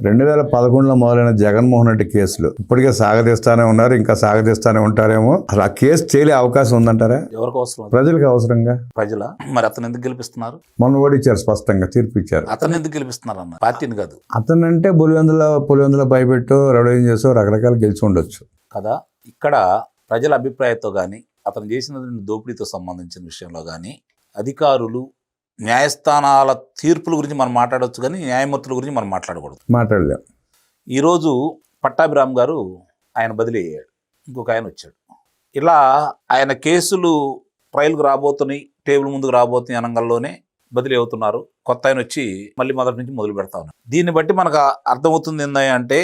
2011లో మొదలైన జగన్మోహన్ రెడ్డి కేసులు ఇప్పటికే సాగదీస్తానే ఉన్నారు, ఇంకా సాగదీస్తానే ఉంటారేమో. అసలు ఆ కేసు తేలే అవకాశం ఉందంటారా? ఎవరికి అవసరం? ప్రజలకు అవసరంగా. ప్రజల మరి అతను ఎందుకు గెలిపిస్తున్నారు? మొన్న ఓడిచ్చారు, స్పష్టంగా తీర్పు ఇచ్చారు. అతను ఎందుకు గెలిపిస్తున్నారు అన్న? పార్టీని కాదు. అతనంటే పులివెందుల భయపెట్టో రౌడీజం చేసో రకరకాలు గెలిచి ఉండొచ్చు కదా. ఇక్కడ ప్రజల అభిప్రాయంతో కానీ అతను చేసిన దోపిడీతో సంబంధించిన విషయంలో కానీ అధికారులు న్యాయస్థానాల తీర్పుల గురించి మనం మాట్లాడవచ్చు, కానీ న్యాయమూర్తుల గురించి మనం మాట్లాడలేం. ఈరోజు పట్టాభిరామ్ గారు ఆయన బదిలీ అయ్యాడు, ఇంకొక ఆయన వచ్చాడు. ఇలా ఆయన కేసులు ట్రయల్కి రాబోతున్నాయి, టేబుల్ ముందుకు రాబోతున్నాయి అనగంలోనే బదిలీ అవుతున్నారు. కొత్త ఆయన వచ్చి మళ్ళీ మొదటి నుంచి మొదలు పెడతా ఉన్నారు. దీన్ని బట్టి మనకు అర్థమవుతుంది ఏంటంటే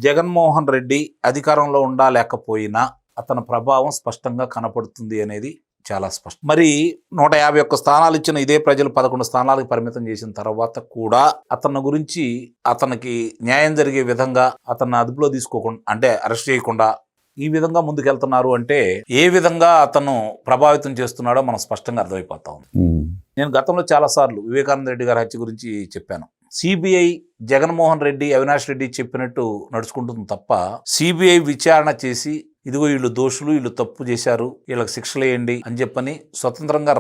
జగన్మోహన్ రెడ్డి అధికారంలో లేకపోయినా అతని ప్రభావం స్పష్టంగా కనపడుతుంది అనేది చాలా స్పష్టం. మరి 151 స్థానాలు ఇచ్చిన ఇదే ప్రజలు 11 స్థానాలకు పరిమితం చేసిన తర్వాత కూడా అతని గురించి అతనికి న్యాయం జరిగే విధంగా అతన్ని అదుపులో తీసుకోకుండా, అంటే అరెస్ట్ చేయకుండా ఈ విధంగా ముందుకెళ్తున్నారు అంటే ఏ విధంగా అతను ప్రభావితం చేస్తున్నాడో మనం స్పష్టంగా అర్థమైపోతా ఉంది. నేను గతంలో చాలాసార్లు వివేకానంద రెడ్డి గారి హత్య గురించి చెప్పాను. సిబిఐ జగన్మోహన్ రెడ్డి, అవినాష్ రెడ్డి చెప్పినట్టు నడుచుకుంటుంది తప్ప సిబిఐ విచారణ చేసి ఇదిగో వీళ్ళు దోషులు, వీళ్ళు తప్పు చేశారు, వీళ్ళకి శిక్షలు వేయండి అని చెప్పని స్వతంత్రంగా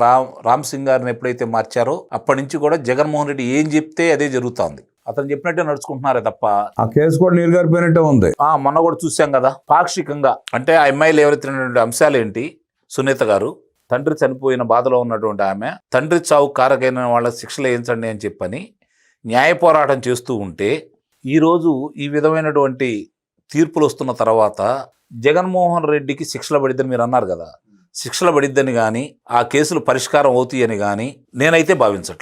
రామ్ సింగ్ గారిని ఎప్పుడైతే మార్చారో అప్పటి నుంచి కూడా జగన్మోహన్ రెడ్డి ఏం చెప్తే అదే జరుగుతోంది. అతను చెప్పినట్టే నడుచుకుంటున్నారే తప్ప ఆ కేసు కూడా నీరుగారిపోయినట్టే ఉంది. మొన్న కూడా చూసాం కదా, పాక్షికంగా. అంటే ఆ అమ్మాయిలు ఎవరైతే అంశాలు ఏంటి, సునీత గారు తండ్రి చనిపోయిన బాధలో ఉన్నటువంటి ఆమె తండ్రి చావు కారకైన వాళ్ళ శిక్షలు వేయించండి అని చెప్పని న్యాయ పోరాటం చేస్తూ ఉంటే ఈరోజు ఈ విధమైనటువంటి తీర్పులు వస్తున్న తర్వాత జగన్మోహన్ రెడ్డికి శిక్షలు పడిద్దని మీరు అన్నారు కదా, శిక్షలు పడిద్దని కానీ ఆ కేసులు పరిష్కారం అవుతాయని కానీ నేనైతే భావించట్లేదు.